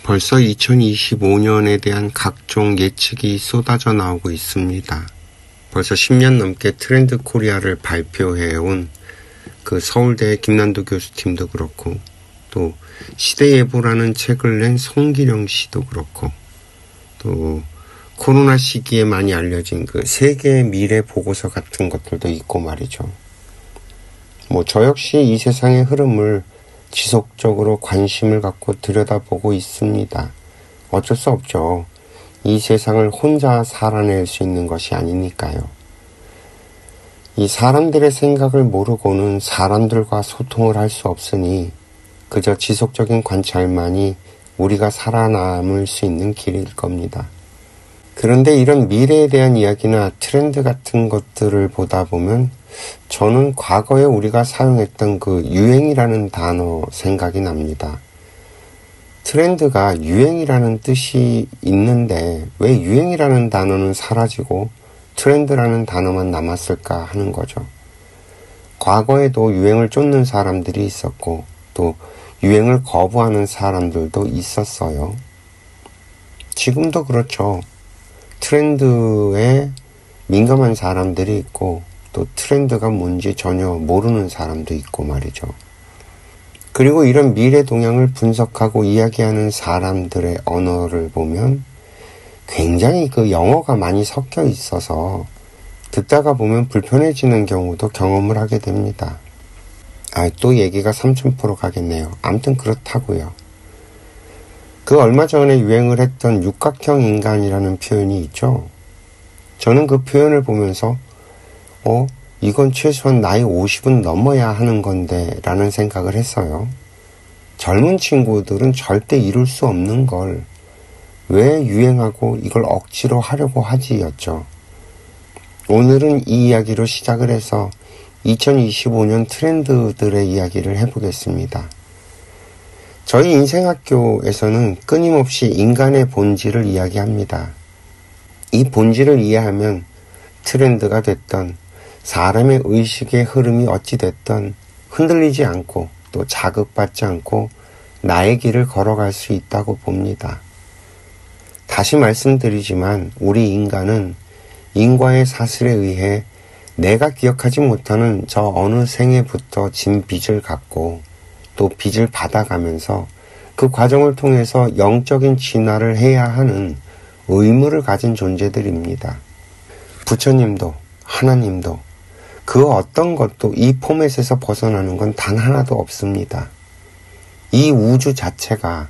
벌써 2025년에 대한 각종 예측이 쏟아져 나오고 있습니다. 벌써 10년 넘게 트렌드 코리아를 발표해온 그 서울대 김난도 교수팀도 그렇고, 또 시대예보라는 책을 낸 송기령 씨도 그렇고, 또 코로나 시기에 많이 알려진 그 세계 미래 보고서 같은 것들도 있고 말이죠. 저 역시 이 세상의 흐름을 지속적으로 관심을 갖고 들여다보고 있습니다. 어쩔 수 없죠. 이 세상을 혼자 살아낼 수 있는 것이 아니니까요. 이 사람들의 생각을 모르고는 사람들과 소통을 할 수 없으니 그저 지속적인 관찰만이 우리가 살아남을 수 있는 길일 겁니다. 그런데 이런 미래에 대한 이야기나 트렌드 같은 것들을 보다 보면 저는 과거에 우리가 사용했던 그 유행이라는 단어 생각이 납니다. 트렌드가 유행이라는 뜻이 있는데 왜 유행이라는 단어는 사라지고 트렌드라는 단어만 남았을까 하는 거죠. 과거에도 유행을 쫓는 사람들이 있었고 또 유행을 거부하는 사람들도 있었어요. 지금도 그렇죠. 트렌드에 민감한 사람들이 있고 또 트렌드가 뭔지 전혀 모르는 사람도 있고 말이죠. 그리고 이런 미래 동향을 분석하고 이야기하는 사람들의 언어를 보면 굉장히 그 영어가 많이 섞여 있어서 듣다가 보면 불편해지는 경우도 경험을 하게 됩니다. 또 얘기가 3000% 가겠네요. 아무튼 그렇다고요. 그 얼마 전에 유행을 했던 육각형 인간이라는 표현이 있죠. 저는 그 표현을 보면서 이건 최소한 나이 50은 넘어야 하는 건데 라는 생각을 했어요. 젊은 친구들은 절대 이룰 수 없는 걸 왜 유행하고 이걸 억지로 하려고 하지였죠. 오늘은 이 이야기로 시작을 해서 2025년 트렌드들의 이야기를 해보겠습니다. 저희 인생학교에서는 끊임없이 인간의 본질을 이야기합니다. 이 본질을 이해하면 트렌드가 됐던 사람의 의식의 흐름이 어찌 됐던 흔들리지 않고 또 자극받지 않고 나의 길을 걸어갈 수 있다고 봅니다. 다시 말씀드리지만 우리 인간은 인과의 사슬에 의해 내가 기억하지 못하는 저 어느 생애부터 진 빚을 갖고 또 빚을 받아가면서 그 과정을 통해서 영적인 진화를 해야 하는 의무를 가진 존재들입니다. 부처님도 하나님도 그 어떤 것도 이 포맷에서 벗어나는 건 단 하나도 없습니다. 이 우주 자체가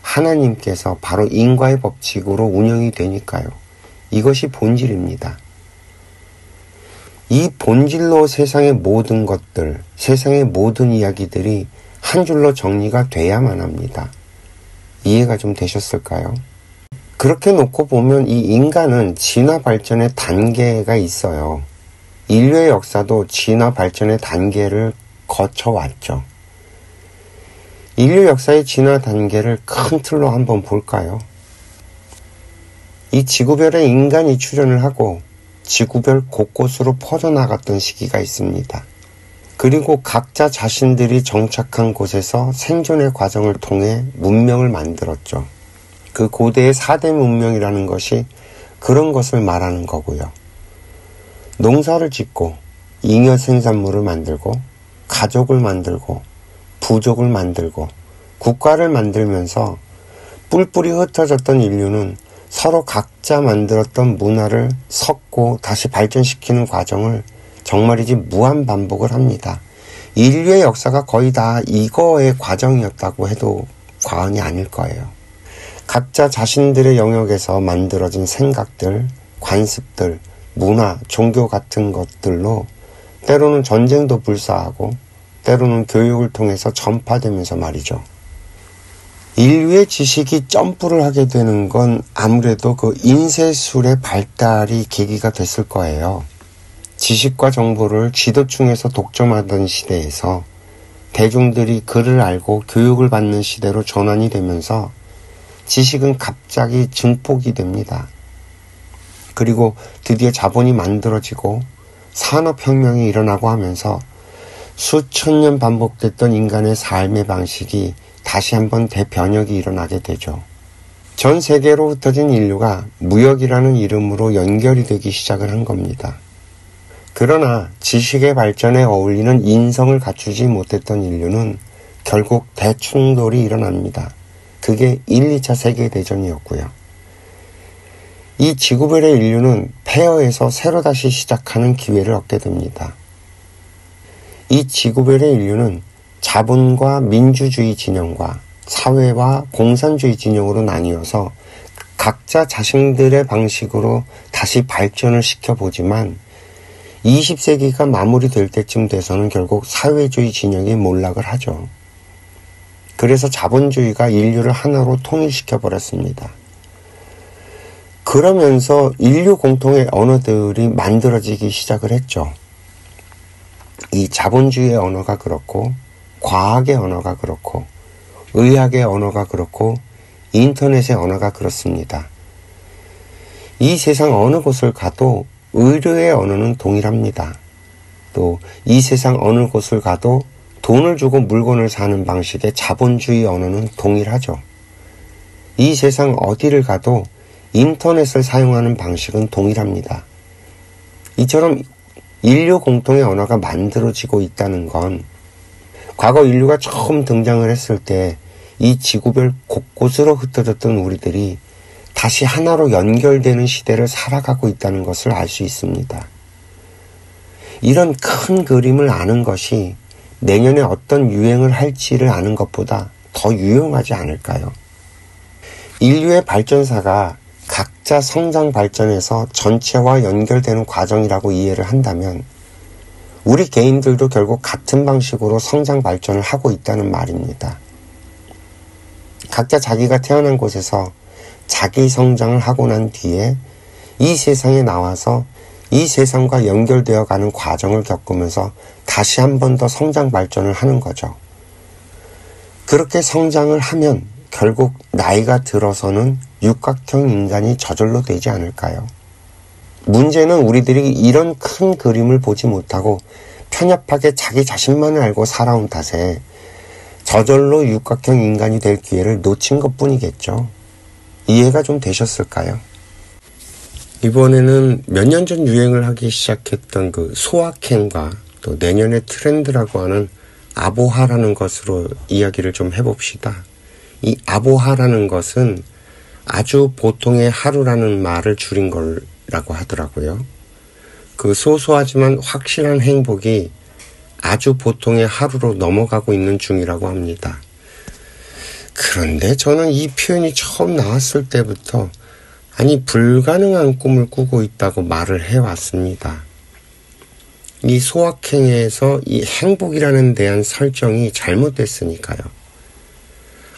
하나님께서 바로 인과의 법칙으로 운영이 되니까요. 이것이 본질입니다. 이 본질로 세상의 모든 것들, 세상의 모든 이야기들이 한 줄로 정리가 돼야만 합니다. 이해가 좀 되셨을까요? 그렇게 놓고 보면 이 인간은 진화 발전의 단계가 있어요. 인류의 역사도 진화 발전의 단계를 거쳐왔죠. 인류 역사의 진화 단계를 큰 틀로 한번 볼까요? 이 지구별에 인간이 출현을 하고 지구별 곳곳으로 퍼져나갔던 시기가 있습니다. 그리고 각자 자신들이 정착한 곳에서 생존의 과정을 통해 문명을 만들었죠. 그 고대의 4대 문명이라는 것이 그런 것을 말하는 거고요. 농사를 짓고 잉여 생산물을 만들고 가족을 만들고 부족을 만들고 국가를 만들면서 뿔뿔이 흩어졌던 인류는 서로 각자 만들었던 문화를 섞고 다시 발전시키는 과정을 정말이지 무한 반복을 합니다. 인류의 역사가 거의 다 이거의 과정이었다고 해도 과언이 아닐 거예요. 각자 자신들의 영역에서 만들어진 생각들, 관습들, 문화, 종교 같은 것들로 때로는 전쟁도 불사하고 때로는 교육을 통해서 전파되면서 말이죠. 인류의 지식이 점프를 하게 되는 건 아무래도 그 인쇄술의 발달이 계기가 됐을 거예요. 지식과 정보를 지도층에서 독점하던 시대에서 대중들이 글을 알고 교육을 받는 시대로 전환이 되면서 지식은 갑자기 증폭이 됩니다. 그리고 드디어 자본이 만들어지고 산업혁명이 일어나고 하면서 수천 년 반복됐던 인간의 삶의 방식이 다시 한번 대변혁이 일어나게 되죠. 전 세계로 흩어진 인류가 무역이라는 이름으로 연결이 되기 시작을 한 겁니다. 그러나 지식의 발전에 어울리는 인성을 갖추지 못했던 인류는 결국 대충돌이 일어납니다. 그게 1, 2차 세계대전이었고요. 이 지구별의 인류는 폐허에서 새로 다시 시작하는 기회를 얻게 됩니다. 이 지구별의 인류는 자본과 민주주의 진영과 사회와 공산주의 진영으로 나뉘어서 각자 자신들의 방식으로 다시 발전을 시켜보지만 20세기가 마무리될 때쯤 돼서는 결국 사회주의 진영이 몰락을 하죠. 그래서 자본주의가 인류를 하나로 통일시켜버렸습니다. 그러면서 인류 공통의 언어들이 만들어지기 시작을 했죠. 이 자본주의의 언어가 그렇고, 과학의 언어가 그렇고, 의학의 언어가 그렇고, 인터넷의 언어가 그렇습니다. 이 세상 어느 곳을 가도 의료의 언어는 동일합니다. 또 이 세상 어느 곳을 가도 돈을 주고 물건을 사는 방식의 자본주의 언어는 동일하죠. 이 세상 어디를 가도 인터넷을 사용하는 방식은 동일합니다. 이처럼 인류 공통의 언어가 만들어지고 있다는 건 과거 인류가 처음 등장을 했을 때 이 지구별 곳곳으로 흩어졌던 우리들이 다시 하나로 연결되는 시대를 살아가고 있다는 것을 알 수 있습니다. 이런 큰 그림을 아는 것이 내년에 어떤 유행을 할지를 아는 것보다 더 유용하지 않을까요? 인류의 발전사가 각자 성장 발전에서 전체와 연결되는 과정이라고 이해를 한다면 우리 개인들도 결국 같은 방식으로 성장 발전을 하고 있다는 말입니다. 각자 자기가 태어난 곳에서 자기 성장을 하고 난 뒤에 이 세상에 나와서 이 세상과 연결되어 가는 과정을 겪으면서 다시 한 번 더 성장 발전을 하는 거죠. 그렇게 성장을 하면 결국 나이가 들어서는 육각형 인간이 저절로 되지 않을까요? 문제는 우리들이 이런 큰 그림을 보지 못하고 편협하게 자기 자신만을 알고 살아온 탓에 저절로 육각형 인간이 될 기회를 놓친 것뿐이겠죠. 이해가 좀 되셨을까요? 이번에는 몇 년 전 유행을 하기 시작했던 그 소확행과 또 내년의 트렌드라고 하는 아보하라는 것으로 이야기를 좀 해봅시다. 이 아보하라는 것은 아주 보통의 하루라는 말을 줄인 거라고 하더라고요. 그 소소하지만 확실한 행복이 아주 보통의 하루로 넘어가고 있는 중이라고 합니다. 그런데 저는 이 표현이 처음 나왔을 때부터 불가능한 꿈을 꾸고 있다고 말을 해왔습니다. 이 소확행에서 이 행복이라는 대한 설정이 잘못됐으니까요.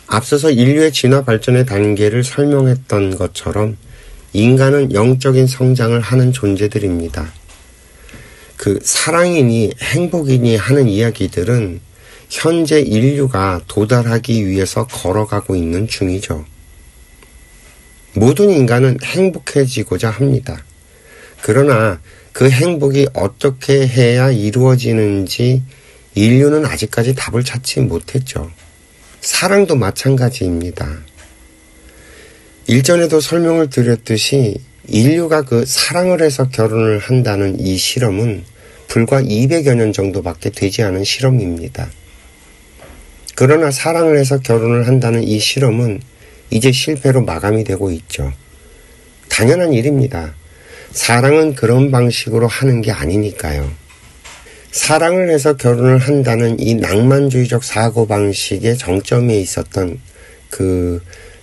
앞서서 인류의 진화 발전의 단계를 설명했던 것처럼 인간은 영적인 성장을 하는 존재들입니다. 그 사랑이니 행복이니 하는 이야기들은 현재 인류가 도달하기 위해서 걸어가고 있는 중이죠. 모든 인간은 행복해지고자 합니다. 그러나 그 행복이 어떻게 해야 이루어지는지 인류는 아직까지 답을 찾지 못했죠. 사랑도 마찬가지입니다. 일전에도 설명을 드렸듯이 인류가 그 사랑을 해서 결혼을 한다는 이 실험은 불과 200여 년 정도밖에 되지 않은 실험입니다. 그러나 사랑을 해서 결혼을 한다는 이 실험은 이제 실패로 마감이 되고 있죠. 당연한 일입니다. 사랑은 그런 방식으로 하는 게 아니니까요. 사랑을 해서 결혼을 한다는 이 낭만주의적 사고방식의 정점에 있었던 그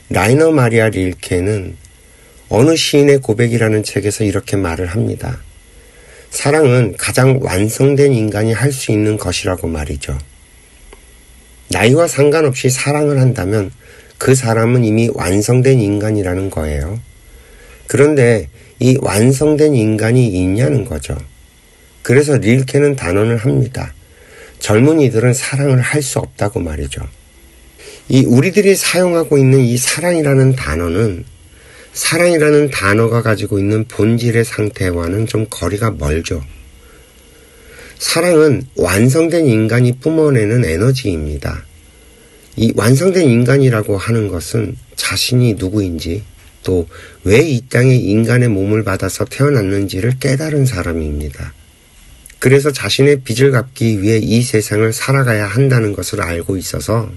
라이너 마리아 릴케는 어느 시인의 고백이라는 책에서 이렇게 말을 합니다. 사랑은 가장 완성된 인간이 할 수 있는 것이라고 말이죠. 나이와 상관없이 사랑을 한다면 그 사람은 이미 완성된 인간이라는 거예요. 그런데 이 완성된 인간이 있냐는 거죠. 그래서 릴케는 단언을 합니다. 젊은이들은 사랑을 할 수 없다고 말이죠. 이 우리들이 사용하고 있는 이 사랑이라는 단어는 사랑이라는 단어가 가지고 있는 본질의 상태와는 좀 거리가 멀죠. 사랑은 완성된 인간이 뿜어내는 에너지입니다. 이 완성된 인간이라고 하는 것은 자신이 누구인지 또 왜 이 땅에 인간의 몸을 받아서 태어났는지를 깨달은 사람입니다. 그래서 자신의 빚을 갚기 위해 이 세상을 살아가야 한다는 것을 알고 있어서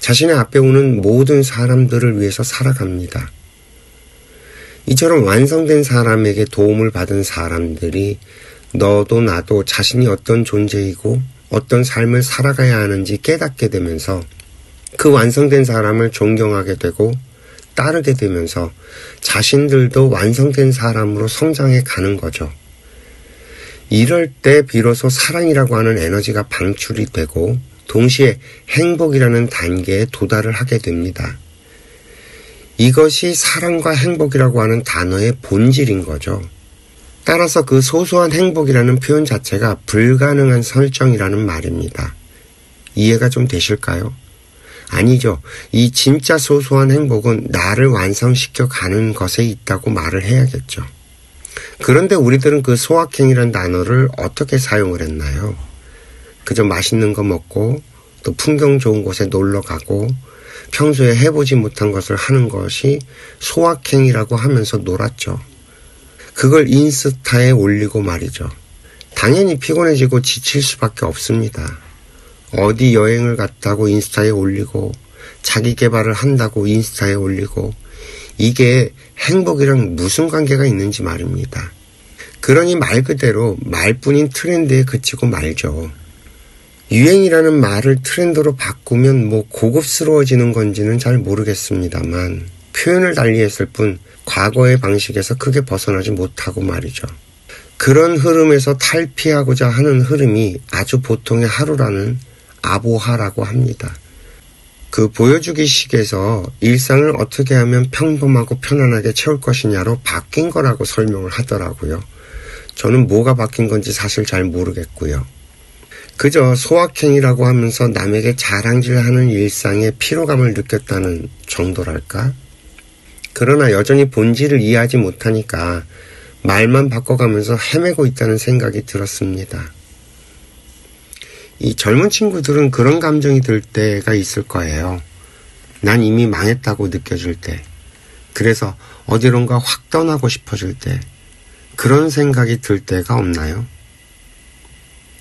자신의 앞에 오는 모든 사람들을 위해서 살아갑니다. 이처럼 완성된 사람에게 도움을 받은 사람들이 너도 나도 자신이 어떤 존재이고 어떤 삶을 살아가야 하는지 깨닫게 되면서 그 완성된 사람을 존경하게 되고 따르게 되면서 자신들도 완성된 사람으로 성장해 가는 거죠. 이럴 때 비로소 사랑이라고 하는 에너지가 방출이 되고 동시에 행복이라는 단계에 도달을 하게 됩니다. 이것이 사랑과 행복이라고 하는 단어의 본질인 거죠. 따라서 그 소소한 행복이라는 표현 자체가 불가능한 설정이라는 말입니다. 이해가 좀 되실까요? 아니죠. 이 진짜 소소한 행복은 나를 완성시켜 가는 것에 있다고 말을 해야겠죠. 그런데 우리들은 그 소확행이라는 단어를 어떻게 사용을 했나요? 그저 맛있는 거 먹고 또 풍경 좋은 곳에 놀러 가고 평소에 해보지 못한 것을 하는 것이 소확행이라고 하면서 놀았죠. 그걸 인스타에 올리고 말이죠. 당연히 피곤해지고 지칠 수밖에 없습니다. 어디 여행을 갔다고 인스타에 올리고 자기 개발을 한다고 인스타에 올리고 이게 행복이랑 무슨 관계가 있는지 말입니다. 그러니 말 그대로 말뿐인 트렌드에 그치고 말죠. 유행이라는 말을 트렌드로 바꾸면 뭐 고급스러워지는 건지는 잘 모르겠습니다만 표현을 달리했을 뿐 과거의 방식에서 크게 벗어나지 못하고 말이죠. 그런 흐름에서 탈피하고자 하는 흐름이 아주 보통의 하루라는 아보하라고 합니다. 그 보여주기식에서 일상을 어떻게 하면 평범하고 편안하게 채울 것이냐로 바뀐 거라고 설명을 하더라고요. 저는 뭐가 바뀐 건지 사실 잘 모르겠고요. 그저 소확행이라고 하면서 남에게 자랑질하는 일상에 피로감을 느꼈다는 정도랄까? 그러나 여전히 본질을 이해하지 못하니까 말만 바꿔가면서 헤매고 있다는 생각이 들었습니다. 이 젊은 친구들은 그런 감정이 들 때가 있을 거예요. 난 이미 망했다고 느껴질 때, 그래서 어디론가 확 떠나고 싶어질 때, 그런 생각이 들 때가 없나요?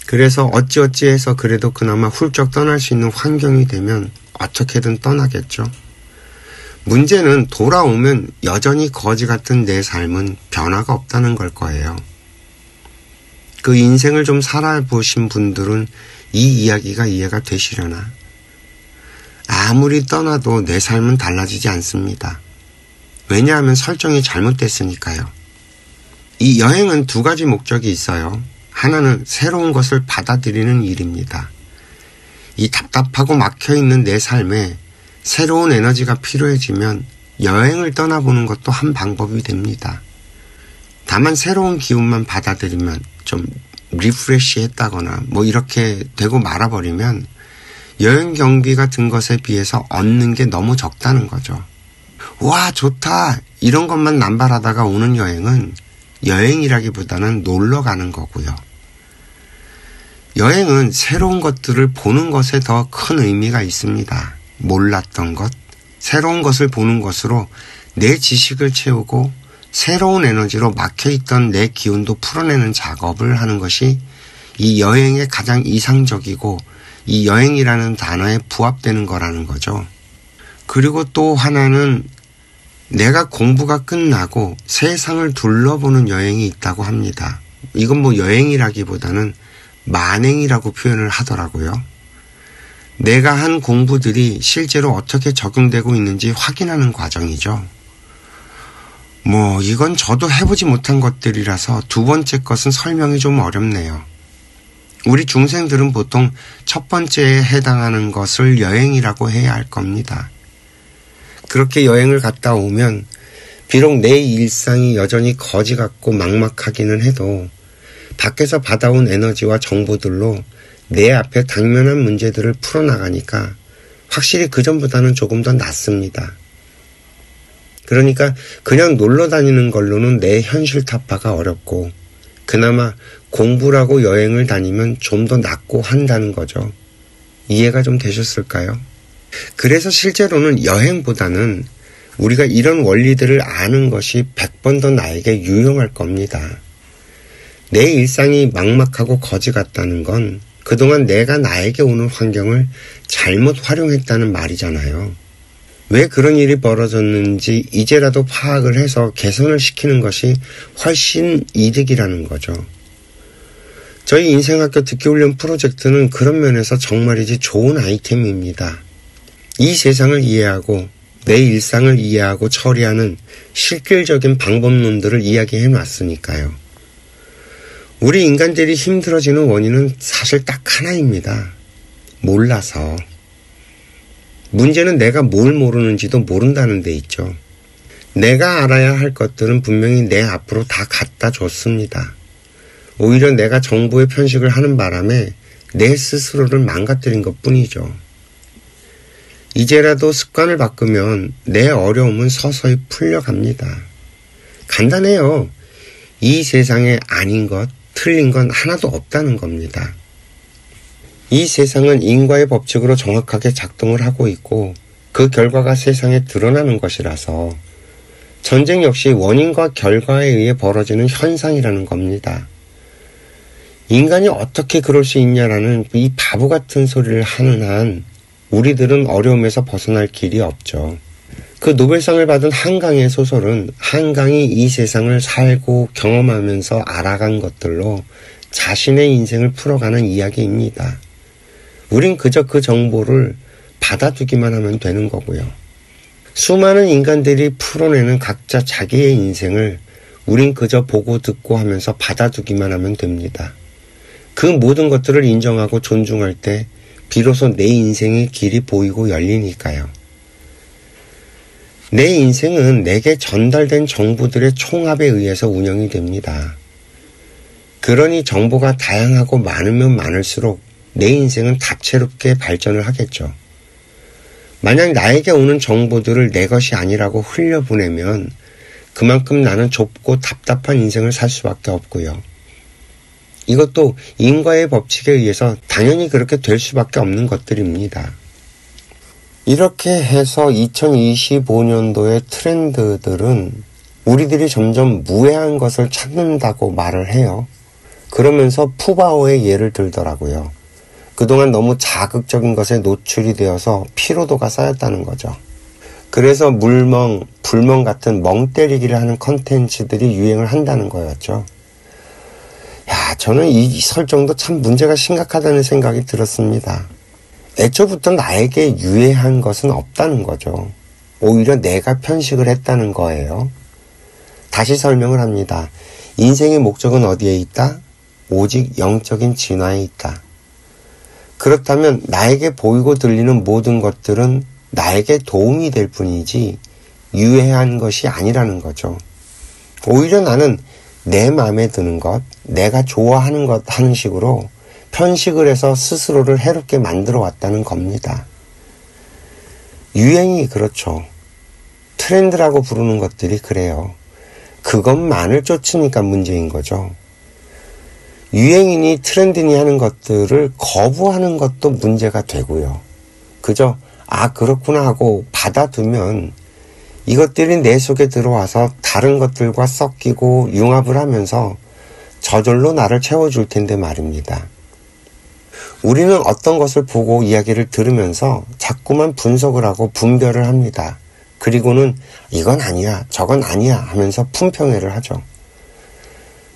그래서 어찌어찌해서 그래도 그나마 훌쩍 떠날 수 있는 환경이 되면 어떻게든 떠나겠죠. 문제는 돌아오면 여전히 거지 같은 내 삶은 변화가 없다는 걸 거예요. 그 인생을 좀 살아보신 분들은 이 이야기가 이해가 되시려나? 아무리 떠나도 내 삶은 달라지지 않습니다. 왜냐하면 설정이 잘못됐으니까요. 이 여행은 두 가지 목적이 있어요. 하나는 새로운 것을 받아들이는 일입니다. 이 답답하고 막혀있는 내 삶에 새로운 에너지가 필요해지면 여행을 떠나보는 것도 한 방법이 됩니다. 다만 새로운 기운만 받아들이면 좀 리프레시 했다거나 뭐 이렇게 되고 말아버리면 여행 경비 같은 것에 비해서 얻는 게 너무 적다는 거죠. 와 좋다 이런 것만 남발하다가 오는 여행은 여행이라기보다는 놀러 가는 거고요. 여행은 새로운 것들을 보는 것에 더 큰 의미가 있습니다. 몰랐던 것, 새로운 것을 보는 것으로 내 지식을 채우고 새로운 에너지로 막혀있던 내 기운도 풀어내는 작업을 하는 것이 이 여행의 가장 이상적이고 이 여행이라는 단어에 부합되는 거라는 거죠. 그리고 또 하나는 내가 공부가 끝나고 세상을 둘러보는 여행이 있다고 합니다. 이건 뭐 여행이라기보다는 만행이라고 표현을 하더라고요. 내가 한 공부들이 실제로 어떻게 적용되고 있는지 확인하는 과정이죠. 뭐 이건 저도 해보지 못한 것들이라서 두 번째 것은 설명이 좀 어렵네요. 우리 중생들은 보통 첫 번째에 해당하는 것을 여행이라고 해야 할 겁니다. 그렇게 여행을 갔다 오면 비록 내 일상이 여전히 거지 같고 막막하기는 해도 밖에서 받아온 에너지와 정보들로 내 앞에 당면한 문제들을 풀어나가니까 확실히 그전보다는 조금 더 낫습니다. 그러니까 그냥 놀러 다니는 걸로는 내 현실 타파가 어렵고 그나마 공부라고 여행을 다니면 좀 더 낫고 한다는 거죠. 이해가 좀 되셨을까요? 그래서 실제로는 여행보다는 우리가 이런 원리들을 아는 것이 100번 더 나에게 유용할 겁니다. 내 일상이 막막하고 거지 같다는 건 그동안 내가 나에게 오는 환경을 잘못 활용했다는 말이잖아요. 왜 그런 일이 벌어졌는지 이제라도 파악을 해서 개선을 시키는 것이 훨씬 이득이라는 거죠. 저희 인생학교 듣기훈련 프로젝트는 그런 면에서 정말이지 좋은 아이템입니다. 이 세상을 이해하고 내 일상을 이해하고 처리하는 실질적인 방법론들을 이야기해 놨으니까요. 우리 인간들이 힘들어지는 원인은 사실 딱 하나입니다. 몰라서. 문제는 내가 뭘 모르는지도 모른다는 데 있죠. 내가 알아야 할 것들은 분명히 내 앞으로 다 갖다 줬습니다. 오히려 내가 정보에 편식을 하는 바람에 내 스스로를 망가뜨린 것뿐이죠. 이제라도 습관을 바꾸면 내 어려움은 서서히 풀려갑니다. 간단해요. 이 세상에 아닌 것, 틀린 건 하나도 없다는 겁니다. 이 세상은 인과의 법칙으로 정확하게 작동을 하고 있고 그 결과가 세상에 드러나는 것이라서 전쟁 역시 원인과 결과에 의해 벌어지는 현상이라는 겁니다. 인간이 어떻게 그럴 수 있냐라는 이 바보 같은 소리를 하는 한 우리들은 어려움에서 벗어날 길이 없죠. 그 노벨상을 받은 한강의 소설은 한강이 이 세상을 살고 경험하면서 알아간 것들로 자신의 인생을 풀어가는 이야기입니다. 우린 그저 그 정보를 받아두기만 하면 되는 거고요. 수많은 인간들이 풀어내는 각자 자기의 인생을 우린 그저 보고 듣고 하면서 받아두기만 하면 됩니다. 그 모든 것들을 인정하고 존중할 때 비로소 내 인생의 길이 보이고 열리니까요. 내 인생은 내게 전달된 정보들의 총합에 의해서 운영이 됩니다. 그러니 정보가 다양하고 많으면 많을수록 내 인생은 다채롭게 발전을 하겠죠. 만약 나에게 오는 정보들을 내 것이 아니라고 흘려보내면 그만큼 나는 좁고 답답한 인생을 살 수밖에 없고요. 이것도 인과의 법칙에 의해서 당연히 그렇게 될 수밖에 없는 것들입니다. 이렇게 해서 2025년도의 트렌드들은 우리들이 점점 무해한 것을 찾는다고 말을 해요. 그러면서 푸바오의 예를 들더라고요. 그동안 너무 자극적인 것에 노출이 되어서 피로도가 쌓였다는 거죠. 그래서 물멍, 불멍 같은 멍 때리기를 하는 컨텐츠들이 유행을 한다는 거였죠. 저는 이 설정도 참 문제가 심각하다는 생각이 들었습니다. 애초부터 나에게 유해한 것은 없다는 거죠. 오히려 내가 편식을 했다는 거예요. 다시 설명을 합니다. 인생의 목적은 어디에 있다? 오직 영적인 진화에 있다. 그렇다면 나에게 보이고 들리는 모든 것들은 나에게 도움이 될 뿐이지 유해한 것이 아니라는 거죠. 오히려 나는 내 마음에 드는 것, 내가 좋아하는 것 하는 식으로 편식을 해서 스스로를 해롭게 만들어 왔다는 겁니다. 유행이 그렇죠. 트렌드라고 부르는 것들이 그래요. 그것만을 쫓으니까 문제인 거죠. 유행이니 트렌드니 하는 것들을 거부하는 것도 문제가 되고요. 그저 그렇구나 하고 받아두면 이것들이 내 속에 들어와서 다른 것들과 섞이고 융합을 하면서 저절로 나를 채워줄 텐데 말입니다. 우리는 어떤 것을 보고 이야기를 들으면서 자꾸만 분석을 하고 분별을 합니다. 그리고는 이건 아니야, 저건 아니야 하면서 품평회를 하죠.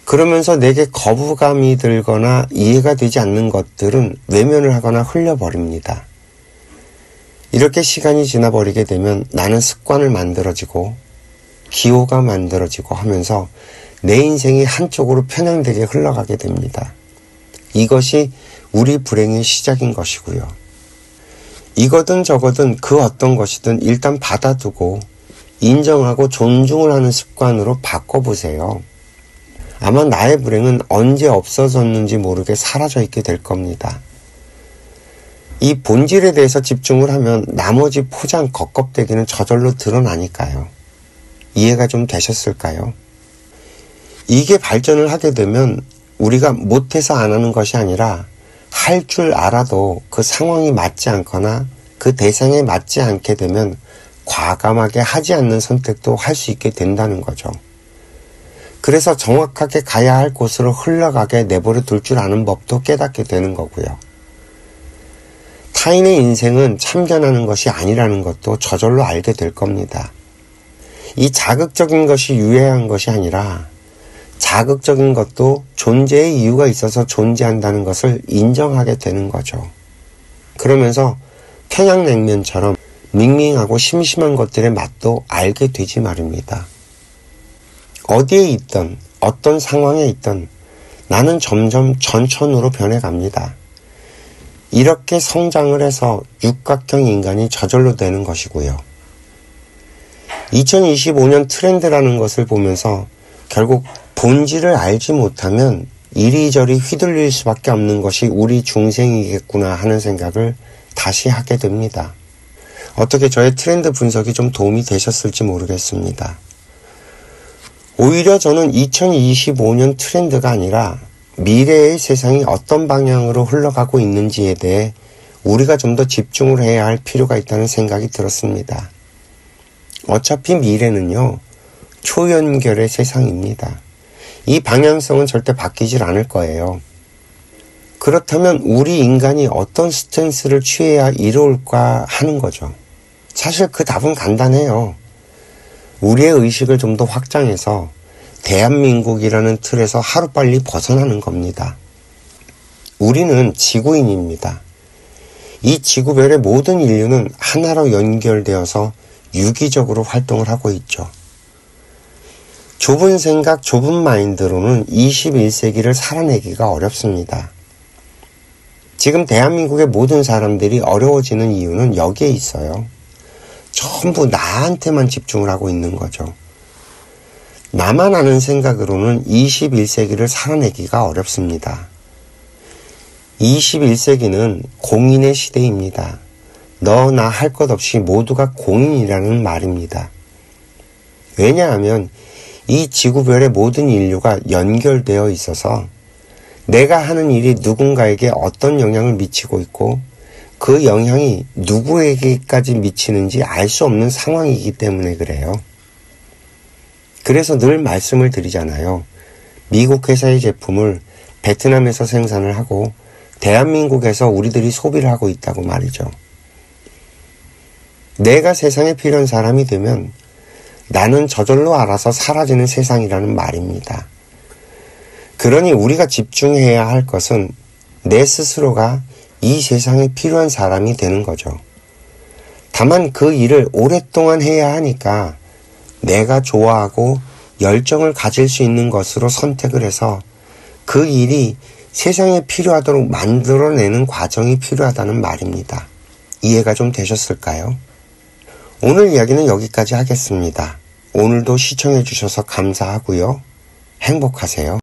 그러면서 내게 거부감이 들거나 이해가 되지 않는 것들은 외면을 하거나 흘려버립니다. 이렇게 시간이 지나버리게 되면 나는 습관을 만들어지고 기호가 만들어지고 하면서 내 인생이 한쪽으로 편향되게 흘러가게 됩니다. 이것이 우리 불행의 시작인 것이고요. 이거든 저거든 그 어떤 것이든 일단 받아두고 인정하고 존중을 하는 습관으로 바꿔보세요. 아마 나의 불행은 언제 없어졌는지 모르게 사라져 있게 될 겁니다. 이 본질에 대해서 집중을 하면 나머지 포장 겉껍데기는 저절로 드러나니까요. 이해가 좀 되셨을까요? 이게 발전을 하게 되면 우리가 못해서 안 하는 것이 아니라 할 줄 알아도 그 상황이 맞지 않거나 그 대상에 맞지 않게 되면 과감하게 하지 않는 선택도 할 수 있게 된다는 거죠. 그래서 정확하게 가야 할 곳으로 흘러가게 내버려 둘 줄 아는 법도 깨닫게 되는 거고요. 타인의 인생은 참견하는 것이 아니라는 것도 저절로 알게 될 겁니다. 이 자극적인 것이 유해한 것이 아니라 자극적인 것도 존재의 이유가 있어서 존재한다는 것을 인정하게 되는 거죠. 그러면서 평양냉면처럼 밍밍하고 심심한 것들의 맛도 알게 되지 말입니다. 어디에 있든 어떤 상황에 있든 나는 점점 전천후로 변해갑니다. 이렇게 성장을 해서 육각형 인간이 저절로 되는 것이고요. 2025년 트렌드라는 것을 보면서 결국 본질을 알지 못하면 이리저리 휘둘릴 수밖에 없는 것이 우리 중생이겠구나 하는 생각을 다시 하게 됩니다. 어떻게 저의 트렌드 분석이 좀 도움이 되셨을지 모르겠습니다. 오히려 저는 2025년 트렌드가 아니라 미래의 세상이 어떤 방향으로 흘러가고 있는지에 대해 우리가 좀 더 집중을 해야 할 필요가 있다는 생각이 들었습니다. 어차피 미래는요, 초연결의 세상입니다. 이 방향성은 절대 바뀌질 않을 거예요. 그렇다면 우리 인간이 어떤 스탠스를 취해야 이룰까 하는 거죠. 사실 그 답은 간단해요. 우리의 의식을 좀 더 확장해서 대한민국이라는 틀에서 하루빨리 벗어나는 겁니다. 우리는 지구인입니다. 이 지구별의 모든 인류는 하나로 연결되어서 유기적으로 활동을 하고 있죠. 좁은 생각, 좁은 마인드로는 21세기를 살아내기가 어렵습니다. 지금 대한민국의 모든 사람들이 어려워지는 이유는 여기에 있어요. 전부 나한테만 집중을 하고 있는 거죠. 나만 아는 생각으로는 21세기를 살아내기가 어렵습니다. 21세기는 공인의 시대입니다. 너, 나 할 것 없이 모두가 공인이라는 말입니다. 왜냐하면 이 지구별의 모든 인류가 연결되어 있어서 내가 하는 일이 누군가에게 어떤 영향을 미치고 있고 그 영향이 누구에게까지 미치는지 알 수 없는 상황이기 때문에 그래요. 그래서 늘 말씀을 드리잖아요. 미국 회사의 제품을 베트남에서 생산을 하고 대한민국에서 우리들이 소비를 하고 있다고 말이죠. 내가 세상에 필요한 사람이 되면 나는 저절로 알아서 사라지는 세상이라는 말입니다. 그러니 우리가 집중해야 할 것은 내 스스로가 이 세상에 필요한 사람이 되는 거죠. 다만 그 일을 오랫동안 해야 하니까 내가 좋아하고 열정을 가질 수 있는 것으로 선택을 해서 그 일이 세상에 필요하도록 만들어내는 과정이 필요하다는 말입니다. 이해가 좀 되셨을까요? 오늘 이야기는 여기까지 하겠습니다. 오늘도 시청해 주셔서 감사하고요. 행복하세요.